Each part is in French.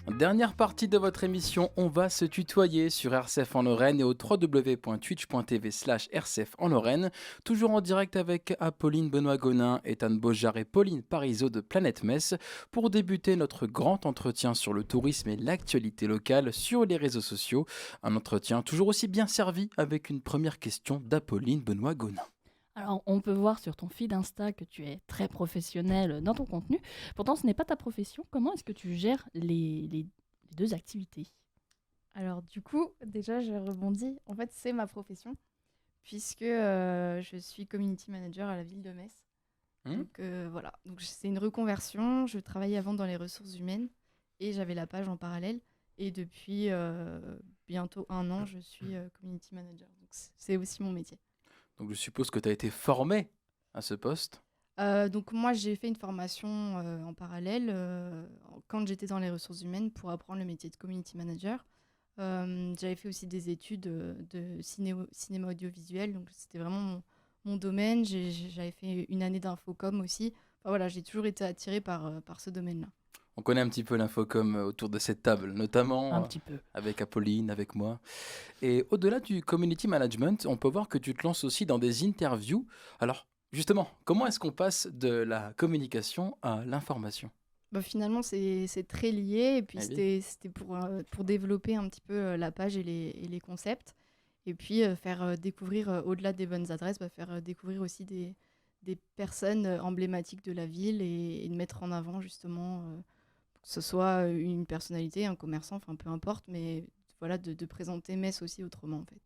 Dernière partie de votre émission, on va se tutoyer sur RCF en Lorraine et au www.twitch.tv/RCF en Lorraine. Toujours en direct avec Apolline Benoît-Gonin, Ethan Beaujard et Pauline Parisot de Planète Metz pour débuter notre grand entretien sur le tourisme et l'actualité locale sur les réseaux sociaux. Un entretien toujours aussi bien servi avec une première question d'Apolline Benoît-Gonin. Alors, on peut voir sur ton feed Insta que tu es très professionnel dans ton contenu. Pourtant, ce n'est pas ta profession. Comment est-ce que tu gères les deux activités? Alors du coup, déjà, je rebondis. En fait, c'est ma profession, puisque je suis community manager à la ville de Metz. Hmm. Donc voilà, donc c'est une reconversion. Je travaillais avant dans les ressources humaines et j'avais la page en parallèle. Et depuis bientôt 1 an, je suis community manager. Donc c'est aussi mon métier. Donc je suppose que tu as été formé à ce poste. Donc moi, j'ai fait une formation en parallèle quand j'étais dans les ressources humaines pour apprendre le métier de community manager. J'avais fait aussi des études de cinéma audiovisuel, donc c'était vraiment mon domaine. J'avais fait une année d'infocom aussi. Enfin, voilà, j'ai toujours été attirée par ce domaine-là. On connaît un petit peu l'infocom autour de cette table, Un notamment petit peu. avec Apolline, avec moi. Et au-delà du community management, on peut voir que tu te lances aussi dans des interviews. Alors, justement, comment est-ce qu'on passe de la communication à l'information? Bah, finalement, c'est très lié. Et puis, Eh oui. c'était pour développer un petit peu la page et les concepts. Et puis, faire découvrir, au-delà des bonnes adresses, bah, faire découvrir aussi des personnes emblématiques de la ville et de mettre en avant, justement, que ce soit une personnalité, un commerçant, enfin, peu importe. Mais voilà, de présenter Metz aussi autrement, en fait.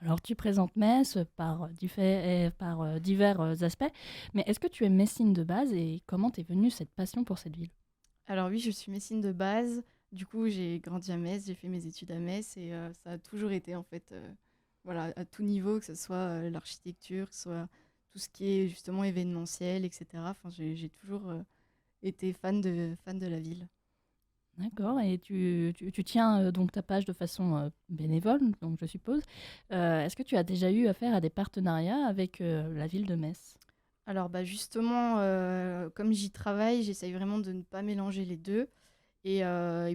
Alors, tu présentes Metz par divers aspects, mais est-ce que tu es messine de base et comment t'es venue cette passion pour cette ville? Alors oui, je suis messine de base. Du coup, j'ai grandi à Metz, j'ai fait mes études à Metz et ça a toujours été en fait, voilà, à tout niveau, que ce soit l'architecture, que ce soit tout ce qui est justement événementiel, etc. Enfin, j'ai toujours été fan de la ville. D'accord, et tu tiens donc ta page de façon bénévole, donc je suppose. Est-ce que tu as déjà eu affaire à des partenariats avec la ville de Metz? Alors bah justement, comme j'y travaille, j'essaye vraiment de ne pas mélanger les deux. Et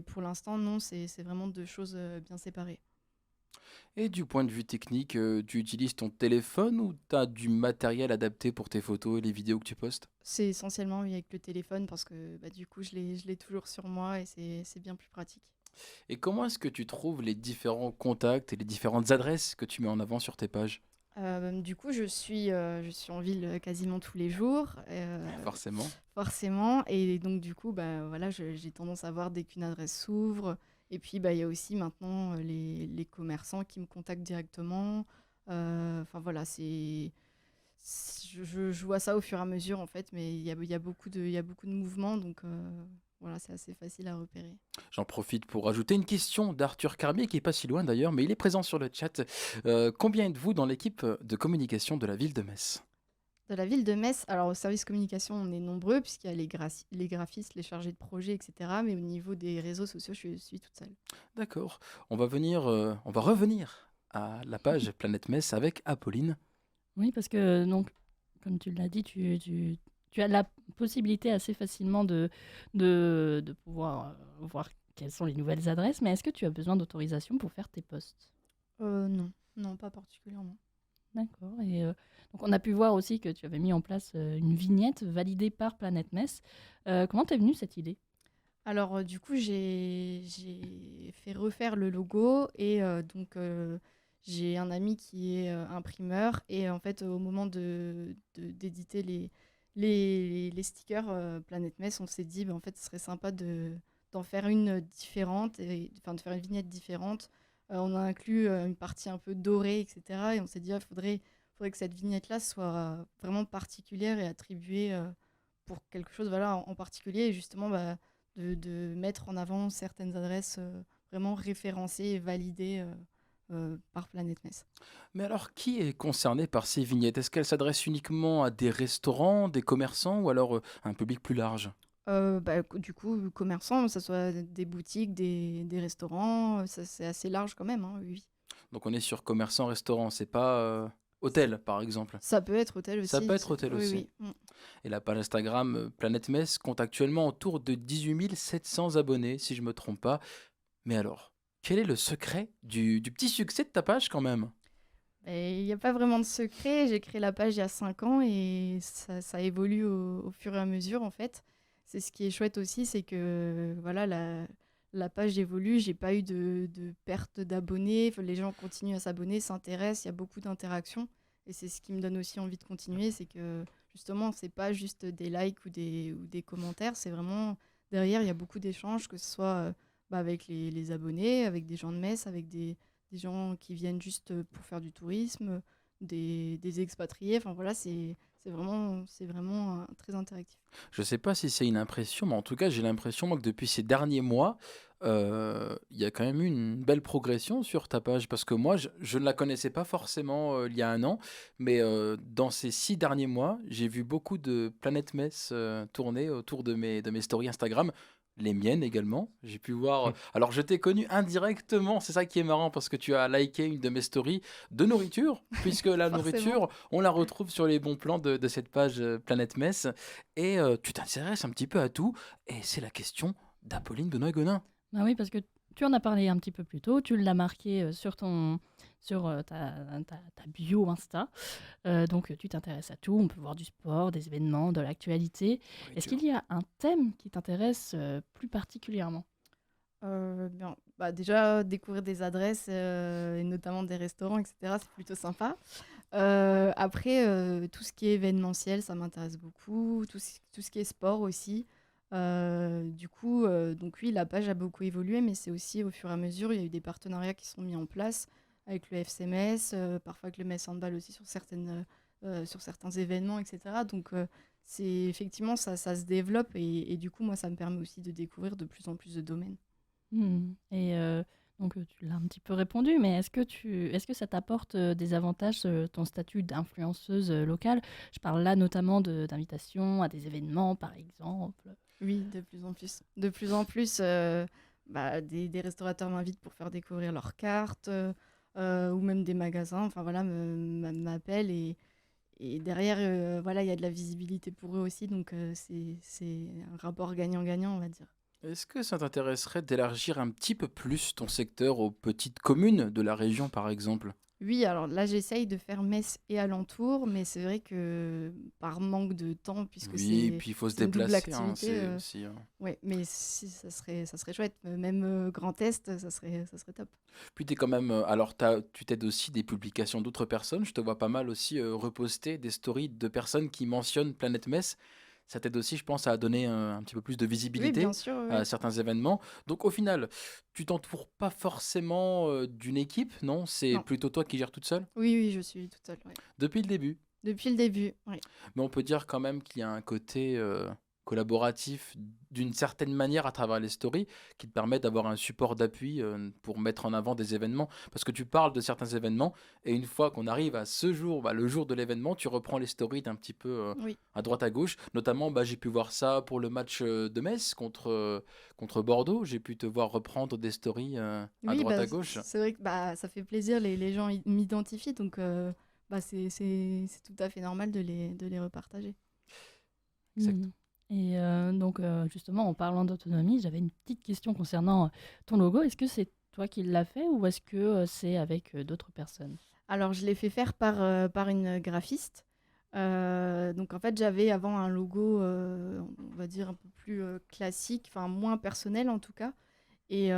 pour l'instant, non, c'est vraiment deux choses bien séparées. Et du point de vue technique, tu utilises ton téléphone ou tu as du matériel adapté pour tes photos et les vidéos que tu postes? C'est essentiellement oui, avec le téléphone parce que bah, du coup, je l'ai toujours sur moi et c'est bien plus pratique. Et comment est-ce que tu trouves les différents contacts et les différentes adresses que tu mets en avant sur tes pages? Du coup, je suis en ville quasiment tous les jours, Forcément. forcément. Et donc, du coup, bah, voilà, j'ai tendance à voir dès qu'une adresse s'ouvre. Et puis, bah, il y a aussi maintenant les commerçants qui me contactent directement. Enfin, voilà, je vois ça au fur et à mesure, en fait. Mais il y a beaucoup de mouvements. Donc, voilà, c'est assez facile à repérer. J'en profite pour ajouter une question d'Arthur Carmier, qui est pas si loin d'ailleurs, mais il est présent sur le chat. Combien êtes-vous dans l'équipe de communication de la ville de Metz? De la ville de Metz, alors au service communication, on est nombreux, puisqu'il y a les graphistes, les chargés de projet, etc. Mais au niveau des réseaux sociaux, je suis toute seule. D'accord. On va revenir à la page Planète Metz avec Apolline. Oui, parce que, donc, comme tu l'as dit, tu as la possibilité assez facilement de pouvoir voir quelles sont les nouvelles adresses, mais est-ce que tu as besoin d'autorisation pour faire tes posts? Non, non, pas particulièrement. D'accord. Et donc, on a pu voir aussi que tu avais mis en place une vignette validée par Planète Metz. Comment t'es venue cette idée? Alors, du coup, j'ai fait refaire le logo et donc j'ai un ami qui est imprimeur et en fait, au moment d'éditer les stickers Planète Metz, on s'est dit, bah, en fait, ce serait sympa d'en faire une différente, enfin, de faire une vignette différente. On a inclus une partie un peu dorée, etc. Et on s'est dit, il faudrait que cette vignette-là soit vraiment particulière et attribuée pour quelque chose voilà, en particulier. Et justement, bah, de mettre en avant certaines adresses vraiment référencées et validées par Planète Metz. Mais alors, qui est concerné par ces vignettes? Est-ce qu'elles s'adressent uniquement à des restaurants, des commerçants ou alors à un public plus large? Bah, du coup, commerçants, que ce soit des boutiques, des restaurants, ça, c'est assez large quand même, hein, oui. Donc on est sur commerçants, restaurants, c'est pas... Hôtel, par exemple. Ça peut être hôtel Ça peut aussi. être hôtel Oui, aussi. oui. Et la page Instagram Planète Metz compte actuellement autour de 18 700 abonnés, si je me trompe pas. Mais alors, quel est le secret du petit succès de ta page quand même? Et il n'y a pas vraiment de secret. J'ai créé la page il y a 5 ans et ça évolue au fur et à mesure, en fait. C'est ce qui est chouette aussi, c'est que voilà, la page évolue. J'ai pas eu de perte d'abonnés. Enfin, les gens continuent à s'abonner, s'intéressent. Il y a beaucoup d'interactions. Et c'est ce qui me donne aussi envie de continuer. C'est que justement, c'est pas juste des likes ou des commentaires. C'est vraiment derrière, il y a beaucoup d'échanges, que ce soit avec les abonnés, avec des gens de Metz, avec des gens qui viennent juste pour faire du tourisme, des expatriés. Enfin voilà, c'est vraiment très interactif. Je sais pas si c'est une impression, mais en tout cas, j'ai l'impression moi, que depuis ces derniers mois, il y a quand même eu une belle progression sur ta page. Parce que moi, je ne la connaissais pas forcément il y a un an, mais dans ces 6 derniers mois, j'ai vu beaucoup de Planète Metz tourner autour de mes stories Instagram. Les miennes également. J'ai pu voir. Alors, je t'ai connu indirectement. C'est ça qui est marrant parce que tu as liké une de mes stories de nourriture, puisque la Forcément. nourriture, on la retrouve sur les bons plans de cette page Planète Metz. Et tu t'intéresses un petit peu à tout. Et c'est la question d'Apolline Benoît-Gonin. Bah oui, parce que tu en as parlé un petit peu plus tôt, tu l'as marqué sur ta bio Insta. Donc tu t'intéresses à tout, on peut voir du sport, des événements, de l'actualité. Est-ce qu'il y a un thème qui t'intéresse plus particulièrement? Déjà, découvrir des adresses et notamment des restaurants, etc., c'est plutôt sympa. Après, tout ce qui est événementiel, ça m'intéresse beaucoup. Tout ce qui est sport aussi. Du coup, donc oui, la page a beaucoup évolué, mais c'est aussi au fur et à mesure, il y a eu des partenariats qui sont mis en place avec le FC Metz, parfois avec le Metz Handball aussi sur certains événements, etc. Donc, c'est effectivement, ça se développe et du coup, moi, ça me permet aussi de découvrir de plus en plus de domaines. Et donc tu l'as un petit peu répondu, mais est-ce que ça t'apporte des avantages, ton statut d'influenceuse locale? Je parle là notamment d'invitation à des événements, par exemple. Oui, de plus en plus. De plus en plus, des restaurateurs m'invitent pour faire découvrir leurs cartes, ou même des magasins, enfin voilà, m'appellent et derrière, voilà, il y a de la visibilité pour eux aussi, donc c'est un rapport gagnant-gagnant, on va dire. Est-ce que ça t'intéresserait d'élargir un petit peu plus ton secteur aux petites communes de la région, par exemple? Oui, alors là, j'essaye de faire Metz et alentour, mais c'est vrai que par manque de temps, puisque Oui, et c'est puis il faut se c'est une double déplacer, hein, activité, c'est aussi. ouais, mais si, ça serait chouette. Même Grand Est, ça serait top. Puis t'es quand même. Alors, tu t'aides aussi des publications d'autres personnes. Je te vois pas mal aussi reposter des stories de personnes qui mentionnent Planète Metz. Ça t'aide aussi, je pense, à donner un petit peu plus de Oui, bien visibilité sûr, oui, à oui. certains événements. Donc, au final, tu t'entoures pas forcément d'une équipe, non? C'est Non. plutôt toi qui gères toute seule Oui, oui, je suis toute seule, ouais. depuis le début. Depuis le début, oui. Mais on peut dire quand même qu'il y a un côté collaboratif d'une certaine manière à travers les stories qui te permet d'avoir un support d'appui pour mettre en avant des événements. Parce que tu parles de certains événements et une fois qu'on arrive à ce jour, le jour de l'événement, tu reprends les stories d'un petit peu Oui, à droite à gauche. Notamment, j'ai pu voir ça pour le match de Metz contre Bordeaux. J'ai pu te voir reprendre des stories à oui, droite à gauche. c'est vrai que ça fait plaisir, les gens m'identifient, donc c'est tout à fait normal de les repartager. Exact. Et donc, justement, en parlant d'autonomie, j'avais une petite question concernant ton logo. Est-ce que c'est toi qui l'as fait ou est-ce que c'est avec d'autres personnes? Alors, je l'ai fait faire par une graphiste. Donc, en fait, j'avais avant un logo, on va dire, un peu plus classique, enfin moins personnel en tout cas. Et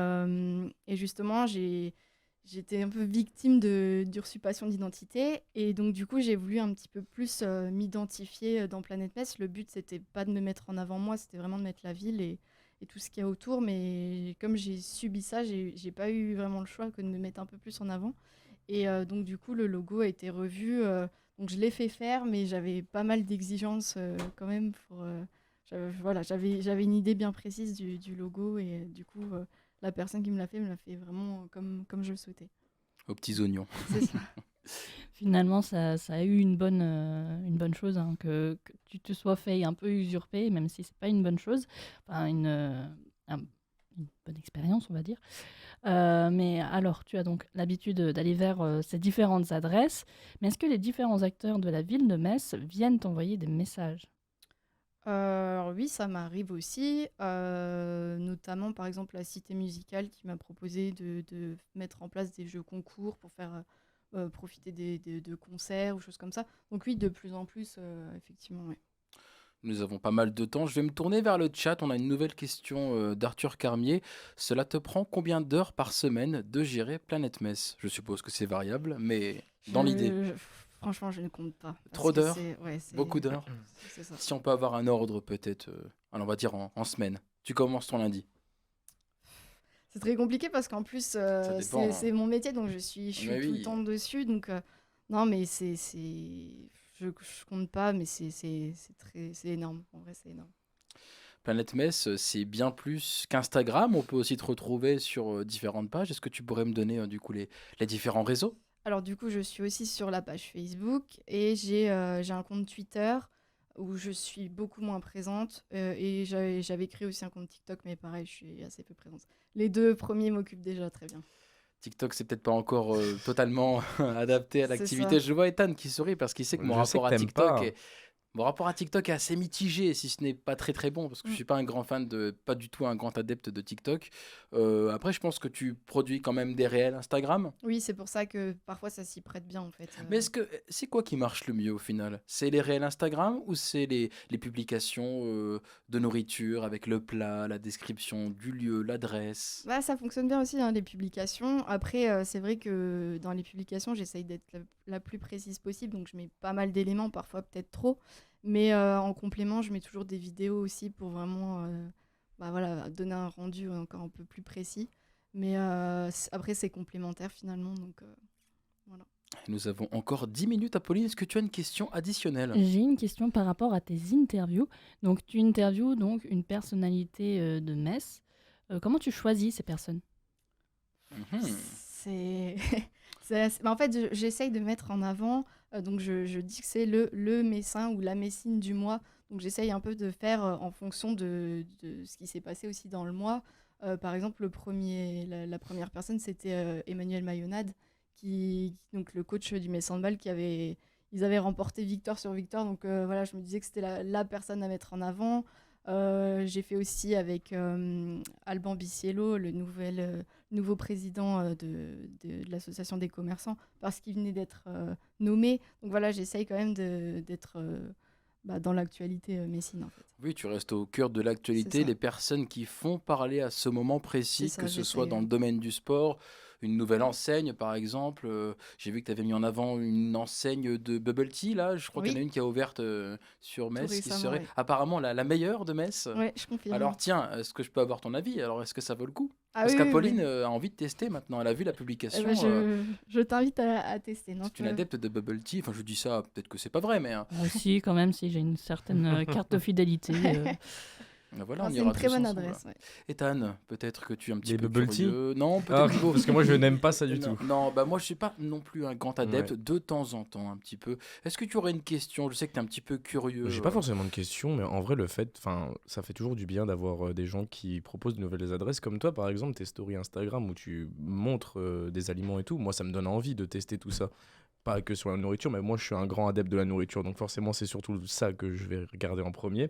justement, j'étais un peu victime d'usurpation d'identité. Et donc, du coup, j'ai voulu un petit peu plus m'identifier dans Planète Metz. Le but, c'était pas de me mettre en avant moi, c'était vraiment de mettre la ville et tout ce qu'il y a autour. Mais comme j'ai subi ça, j'ai pas eu vraiment le choix que de me mettre un peu plus en avant. Et donc, du coup, le logo a été revu. Donc, je l'ai fait faire, mais j'avais pas mal d'exigences quand même voilà, j'avais une idée bien précise du logo et du coup, la personne qui me l'a fait vraiment comme je le souhaitais. Aux petits oignons. C'est ça. Finalement, ça a eu une bonne chose, hein, que tu te sois fait un peu usurper, même si c'est pas une bonne chose. Enfin, une bonne expérience, on va dire. Mais alors, tu as donc l'habitude d'aller vers ces différentes adresses, mais est-ce que les différents acteurs de la ville de Metz viennent t'envoyer des messages? Alors oui, ça m'arrive aussi, notamment par exemple la Cité musicale qui m'a proposé de mettre en place des jeux concours pour faire profiter de concerts ou choses comme ça. Donc oui, de plus en plus, effectivement, ouais. Nous avons pas mal de temps. Je vais me tourner vers le chat. On a une nouvelle question d'Arthur Carmier. Cela te prend combien d'heures par semaine de gérer Planète Metz? Je suppose que c'est variable, mais dans l'idée. Franchement, je ne compte pas. Trop Parce que d'heures? ouais, Beaucoup d'heures? c'est ça. Si on peut avoir un ordre peut-être, alors on va dire en semaine. Tu commences ton lundi. C'est très compliqué parce qu'en plus, Ça dépend, c'est mon métier, donc je suis Mais tout le oui. temps dessus. Donc, non, mais je compte pas, mais c'est énorme. En vrai, c'est énorme. Planète Metz, c'est bien plus qu'Instagram. On peut aussi te retrouver sur différentes pages. Est-ce que tu pourrais me donner du coup les différents réseaux? Alors, du coup, je suis aussi sur la page Facebook et j'ai un compte Twitter où je suis beaucoup moins présente. Et j'avais créé aussi un compte TikTok, mais pareil, je suis assez peu présente. Les deux premiers m'occupent déjà très bien. TikTok, c'est peut-être pas encore totalement adapté à C'est l'activité. ça. Je vois Ethan qui sourit parce qu'il sait que Je sais que t'aimes pas. Mon rapport à TikTok est assez mitigé, si ce n'est pas très très bon, parce que je Mm. suis pas un grand fan pas du tout un grand adepte de TikTok. Après, je pense que tu produis quand même des réels Instagram. Oui, c'est pour ça que parfois ça s'y prête bien en fait. Mais c'est quoi qui marche le mieux au final? C'est les réels Instagram ou c'est les publications de nourriture avec le plat, la description du lieu, l'adresse? Bah, ça fonctionne bien aussi, hein, les publications. Après, c'est vrai que dans les publications, j'essaye d'être la plus précise possible, donc je mets pas mal d'éléments, parfois peut-être trop. Mais en complément, je mets toujours des vidéos aussi pour vraiment bah, voilà, donner un rendu encore un peu plus précis. Mais après, c'est complémentaire finalement, donc voilà. Nous avons encore 10 minutes, Apolline. Est-ce que tu as une question additionnelle? J'ai une question par rapport à tes interviews. Donc, tu interviews donc une personnalité de Metz. Comment tu choisis ces personnes? Mhm. C'est bah, en fait, j'essaye de mettre en avant, donc je dis que c'est le Messin ou la Messine du mois. Donc j'essaye un peu de faire en fonction de ce qui s'est passé aussi dans le mois. Par exemple, la première personne, c'était Emmanuel Mayonade, donc le coach du Metz Handball, ils avaient remporté victoire sur victoire. Donc voilà, je me disais que c'était la personne à mettre en avant. J'ai fait aussi avec Alban Biciello, le nouveau président de l'association des commerçants, parce qu'il venait d'être nommé. Donc voilà, j'essaye quand même d'être bah, dans l'actualité messine en fait. Oui, tu restes au cœur de C'est l'actualité, ça. les personnes qui font parler à ce moment C'est précis, ça, que ce soit j'essaye. dans le domaine du sport, une nouvelle enseigne par exemple. J'ai vu que tu avais mis en avant une enseigne de bubble tea, là. Je crois qu'il y en a Oui, une qui a ouverte sur tout Metz, qui récemment, serait oui. apparemment la meilleure de Metz. Ouais, je confirme. Alors tiens, est-ce que je peux avoir ton avis? Alors est-ce que ça vaut le coup? Ah Parce oui, oui, qu'Apolline oui. a envie de tester maintenant, elle a vu la Eh publication. ben, je t'invite à tester. Non, C'est une adepte de bubble tea, enfin je dis ça, peut-être que c'est pas vrai, mais Moi aussi, quand même, si j'ai une certaine carte de fidélité. voilà, non, on c'est ira une très tous bonne ensemble. adresse. Ouais. Ethan, peut-être que tu es un petit Des peu bubble tea? curieux. Non, Ah, peut-être. parce que moi je n'aime pas ça du Non, tout. non, bah moi je suis pas non plus un grand adepte, Ouais. de temps en temps un petit peu. Est-ce que tu aurais une question? Je sais que tu es un petit peu curieux. J'ai pas forcément de questions, mais en vrai, ça fait toujours du bien d'avoir des gens qui proposent de nouvelles adresses. Comme toi, par exemple, tes stories Instagram où tu montres des aliments et tout. Moi, ça me donne envie de tester tout ça. Pas que sur la nourriture, mais moi, je suis un grand adepte de la nourriture. Donc, forcément, c'est surtout ça que je vais regarder en premier.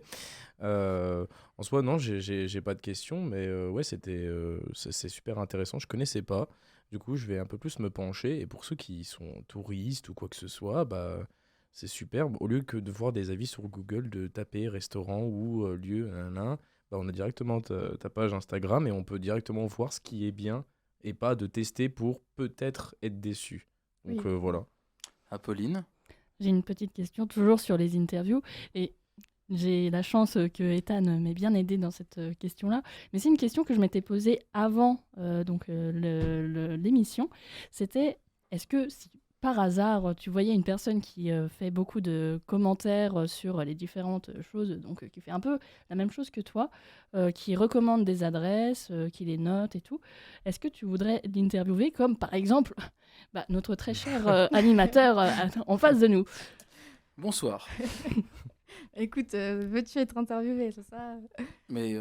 En soi, non, j'ai pas de questions, mais ouais, c'est super intéressant. Je connaissais pas. Du coup, je vais un peu plus me pencher. Et pour ceux qui sont touristes ou quoi que ce soit, bah. C'est superbe. Au lieu que de voir des avis sur Google, de taper restaurant ou lieu, nanana, bah on a directement ta page Instagram et on peut directement voir ce qui est bien et pas de tester pour peut-être être déçu. Donc Oui. voilà. Apolline? J'ai une petite question toujours sur les interviews et j'ai la chance que Ethan m'ait bien aidé dans cette question-là. Mais c'est une question que je m'étais posée avant l'émission. C'était, est-ce que si par hasard tu voyais une personne qui fait beaucoup de commentaires sur les différentes choses, donc qui fait un peu la même chose que toi, qui recommande des adresses, qui les note et tout, est-ce que tu voudrais l'interviewer comme par exemple bah, notre très cher animateur en face de nous? Bonsoir. Écoute, veux-tu être interviewé, c'est ça? Mais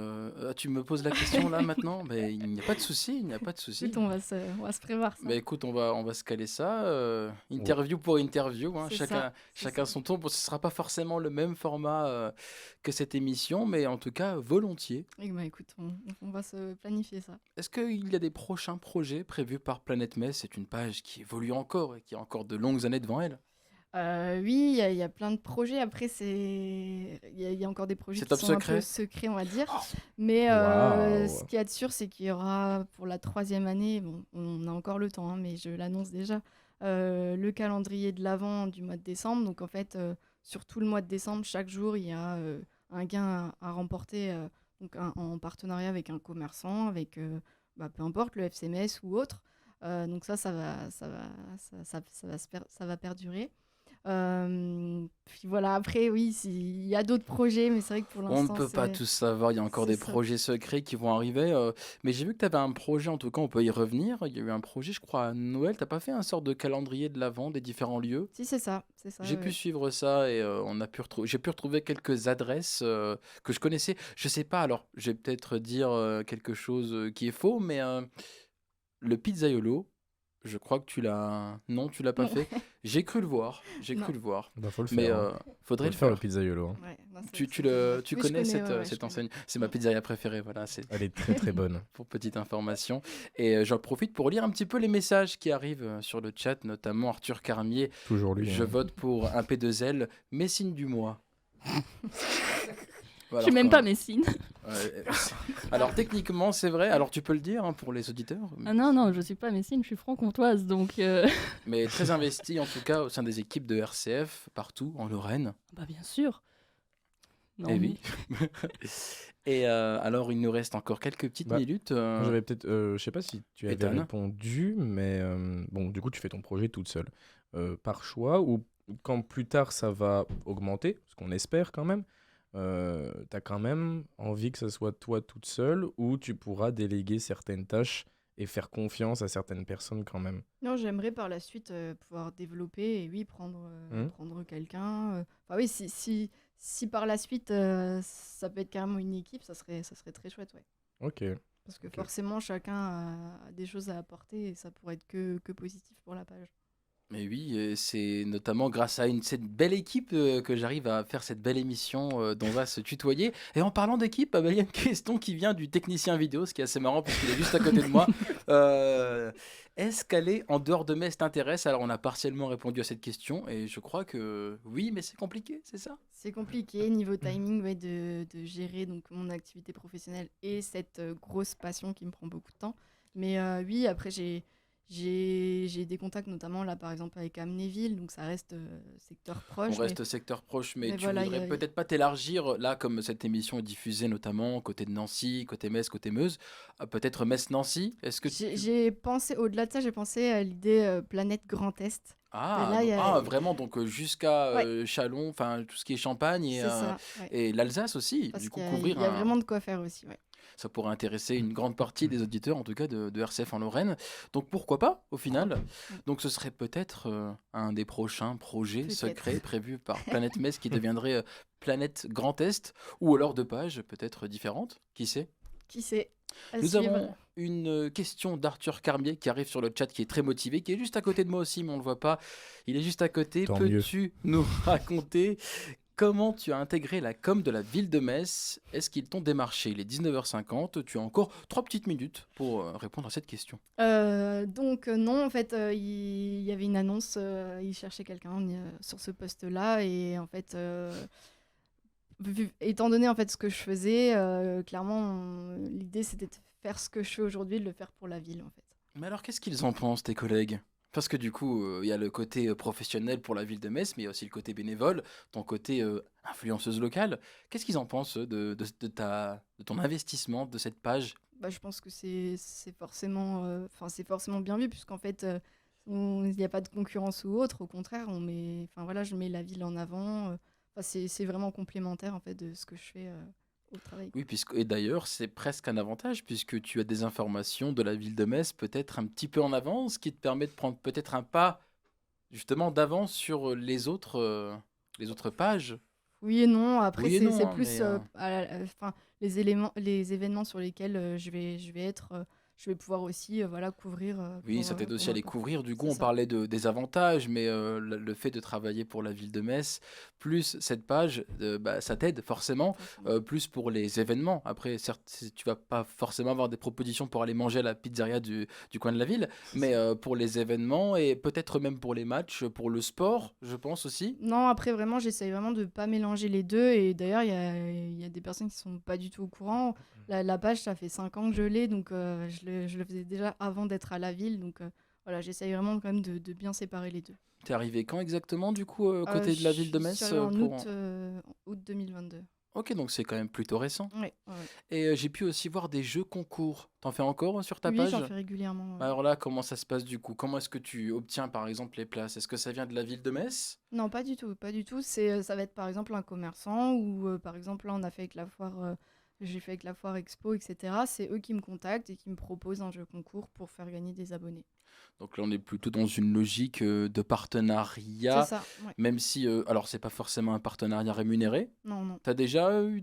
tu me poses la question là maintenant? Mais il n'y a pas de souci, il n'y a pas de souci. Écoute, on va se prévoir ça. Bah écoute, on va se caler ça, Ouais. interview pour interview, hein, C'est ça, c'est chacun ça. son tour. Bon, ce sera pas forcément le même format que cette émission, mais en tout cas, volontiers. Et bah écoute, on va se planifier ça. Est-ce qu'il y a des prochains projets prévus par Planète Metz? C'est une page qui évolue encore et qui a encore de longues années devant elle. Oui, il y a plein de projets. Après, il y a encore des projets C'est qui top sont un peu secret? secrets, on va dire. Mais Waouh. ce qu'il y a de sûr, c'est qu'il y aura pour la troisième année, bon, on a encore le temps, hein, mais je l'annonce déjà, le calendrier de l'Avent du mois de décembre. Donc en fait, sur tout le mois de décembre, chaque jour, il y a un gain à remporter donc en partenariat avec un commerçant, avec peu importe le FCMS ou autre. Donc ça va perdurer. Puis voilà, après, oui, il y a d'autres projets, mais c'est vrai que pour On ne l'instant, peut pas tout savoir, il y a encore c'est des ça. projets secrets qui vont arriver. Mais j'ai vu que tu avais un projet, en tout cas, on peut y revenir. Il y a eu un projet, je crois, à Noël. T'as pas fait un sort de calendrier de l'Avent des différents lieux? Si, c'est ça, J'ai pu ouais. suivre ça et j'ai pu retrouver quelques adresses que je connaissais. Je sais pas, alors, je vais peut-être dire quelque chose qui est faux, mais le pizzaiolo, je crois que tu l'as. Non, tu l'as pas Non, fait. J'ai cru le voir, j'ai non, cru le voir. Bah, faut le Mais faire, hein. faudrait Faut le le faire, le faire. pizzaiolo, hein. ouais, non, Tu oui, je connais connais, ouais, ouais, je cette connais. enseigne? C'est ma Mm. pizzeria préférée, voilà, c'est Elle est très très bonne. pour petite information. Et j'en profite pour lire un petit peu les messages qui arrivent sur le chat, notamment Arthur Carmier. Toujours lui, Je hein. vote pour un P2L, Messine du mois. Je suis même pas Messine. Ouais, alors techniquement c'est vrai, alors tu peux le dire hein, pour les auditeurs, Ah non, je suis pas Messine, je suis franc-comtoise, donc mais très investi en tout cas au sein des équipes de RCF partout en Lorraine. bah bien sûr. Non, Eh mais- oui. Et alors il nous reste encore quelques petites Bah, minutes. Moi, j'avais peut-être, je sais pas si tu avais Ethan. répondu, mais bon, du coup, tu fais ton projet toute seule, par choix, ou quand plus tard ça va augmenter, ce qu'on espère quand même, t'as quand même envie que ce soit toi toute seule, ou tu pourras déléguer certaines tâches et faire confiance à certaines personnes quand même. Non, j'aimerais par la suite pouvoir développer et oui, prendre quelqu'un. Enfin oui, si par la suite ça peut être carrément une équipe, ça serait très chouette, ouais. Ok. Parce que Ok. forcément, chacun a des choses à apporter et ça pourrait être que positif pour la page. Mais oui, c'est notamment grâce à cette belle équipe que j'arrive à faire cette belle émission dont on va se tutoyer. Et en parlant d'équipe, bah, il y a une question qui vient du technicien vidéo, ce qui est assez marrant parce qu'il est juste à côté de moi. Est-ce qu'aller en dehors de Metz t'intéresse? Alors on a partiellement répondu à cette question et je crois que oui, mais c'est compliqué, c'est ça? C'est compliqué niveau timing ouais, de gérer donc, mon activité professionnelle et cette grosse passion qui me prend beaucoup de temps. Mais oui, après, j'ai des contacts, notamment là, par exemple, avec Amnéville, donc ça reste secteur On proche. reste secteur proche, mais Mais tu voilà, voudrais peut-être pas t'élargir, là, comme cette émission est diffusée notamment côté de Nancy, côté Metz, côté Meuse, peut-être Metz-Nancy. Est-ce que j'ai pensé, au-delà de ça, j'ai pensé à l'idée Planète Grand Est. Et là, il y a... vraiment, donc jusqu'à Ouais, Châlons, enfin tout ce qui est Champagne c'est ça. Ouais. et l'Alsace aussi. Parce Du coup, qu'il y a, couvrir il y a vraiment de quoi faire aussi. Ouais. ça pourrait intéresser une grande partie des auditeurs, en tout cas de RCF en Lorraine. Donc pourquoi pas, au final. Donc ce serait peut-être un des prochains projets Peut-être. secrets prévus par Planète Metz qui deviendrait Planète Grand Est, ou alors de pages peut-être différentes, qui sait. Qui sait? À Nous suivre. avons une question d'Arthur Carmier qui arrive sur le chat, qui est très motivé, qui est juste à côté de moi aussi, mais on ne le voit pas. Il est juste à côté. Tant mieux. Peux-tu nous raconter comment tu as intégré la com de la ville de Metz? Est-ce qu'ils t'ont démarché? Il est 19h50. Tu as encore 3 petites minutes pour répondre à cette question. Donc non, en fait, il y avait une annonce, il cherchait quelqu'un sur ce poste-là et en fait, étant donné en fait ce que je faisais, clairement, l'idée c'était de faire ce que je fais aujourd'hui, de le faire pour la ville en fait. Mais alors, qu'est-ce qu'ils en pensent, tes collègues? Parce que du coup, il y a le côté professionnel pour la ville de Metz, mais il y a aussi le côté bénévole, ton côté influenceuse locale. Qu'est-ce qu'ils en pensent, eux, de ton investissement, de cette page? Bah, je pense que c'est forcément, c'est forcément bien vu puisqu'en fait, il n'y a pas de concurrence ou autre. Au contraire, enfin voilà, je mets la ville en avant. C'est vraiment complémentaire en fait de ce que je fais au travail, quoi. Oui, et d'ailleurs, c'est presque un avantage, puisque tu as des informations de la ville de Metz, peut-être un petit peu en avance, qui te permet de prendre peut-être un pas, justement, d'avance sur les autres pages. Oui et non. Après, Oui et c'est non, hein, plus enfin, les événements sur lesquels je vais être, je vais pouvoir aussi voilà, couvrir Oui, ça t'aide pour aussi à ma les copine. couvrir. Du coup, C'est on ça. parlait des avantages, mais le fait de travailler pour la ville de Metz, plus cette page, bah, ça t'aide forcément, Forcément. plus pour les événements. Après, certes, tu vas pas forcément avoir des propositions pour aller manger à la pizzeria du coin de la ville, C'est mais ça. pour les événements et peut-être même pour les matchs, pour le sport, je pense aussi. Non, après, vraiment, j'essaye vraiment de pas mélanger les deux. Et d'ailleurs, il y a des personnes qui sont pas du tout au courant. La page, ça fait 5 ans que je l'ai, donc je le faisais déjà avant d'être à la ville. Donc voilà, j'essaye vraiment quand même de bien séparer les deux. T'es arrivé quand exactement, du coup, côté de la ville de Je suis Metz arrivée en pour... août 2022. Ok, donc c'est quand même plutôt récent. Ouais, ouais, ouais. Et j'ai pu aussi voir des jeux concours. T'en fais encore sur ta Oui, j'en page? fais régulièrement. Ouais. Alors là, comment ça se passe du coup? Comment est-ce que tu obtiens par exemple les places? Est-ce que ça vient de la ville de Metz? Non, pas du tout, pas du tout. Ça va être par exemple un commerçant ou par exemple là on a fait avec la foire, j'ai fait avec la foire expo, etc. C'est eux qui me contactent et qui me proposent un jeu concours pour faire gagner des abonnés. Donc là, on est plutôt dans une logique de C'est partenariat, ça, ouais. même si, alors c'est pas forcément un partenariat rémunéré. Non, non. T'as déjà eu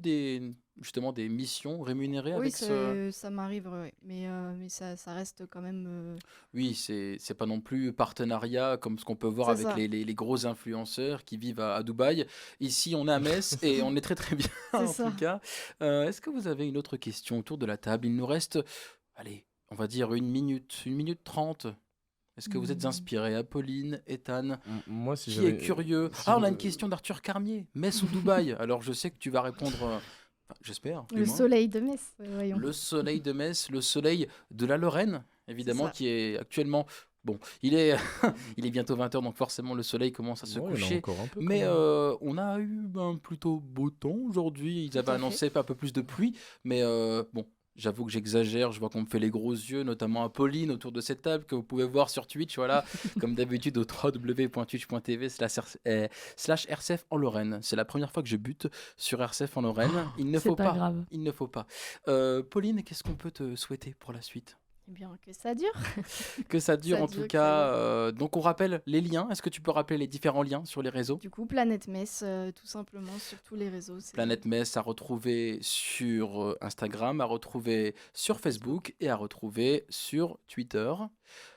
justement des missions rémunérées Oui, avec ce... ça m'arrive, ouais, ouais. Mais ça reste quand même. Oui, c'est pas non plus partenariat comme ce qu'on peut voir C'est avec ça, les gros influenceurs qui vivent à Dubaï. Ici, on est à Metz et on est très très bien c'est en tout ça. cas. Est-ce que vous avez une autre question autour de la table? Il nous reste, allez, on va dire une minute 30. Est-ce que vous êtes Hmm. inspiré? Apolline, Ethan, Moi, si qui est j'avais. curieux? Si Ah, je- on a une question d'Arthur Carmier. Metz ou Dubaï? Alors je sais que tu vas répondre, enfin, j'espère, du Le moins. soleil de Metz, voyons. Le soleil de Metz, le soleil de la Lorraine, C'est évidemment, ça. qui est actuellement... Bon, il est, il est bientôt 20 heures, donc forcément le soleil commence à se Bon, il y en a coucher. encore un peu quand Mais même. on a eu un plutôt beau temps aujourd'hui. Ils Tout avaient à fait. annoncé un peu plus de pluie. Mais bon, j'avoue que j'exagère. Je vois qu'on me fait les gros yeux, notamment Apolline autour de cette table que vous pouvez voir sur Twitch. Voilà, comme d'habitude au www.twitch.tv/RCF en Lorraine. C'est la première fois que je bute sur RCF en Lorraine. Il ne C'est faut pas pas. grave. Il ne faut pas. Pauline, qu'est-ce qu'on peut te souhaiter pour la suite? Eh bien, que ça dure. Que ça dure Ça en tout dure, que ça cas. dure. Donc on rappelle les liens. Est-ce que tu peux rappeler les différents liens sur les réseaux? Du coup, Planète Metz, tout simplement, sur tous les réseaux. Planète Metz à retrouver sur Instagram, à retrouver sur Facebook et à retrouver sur Twitter.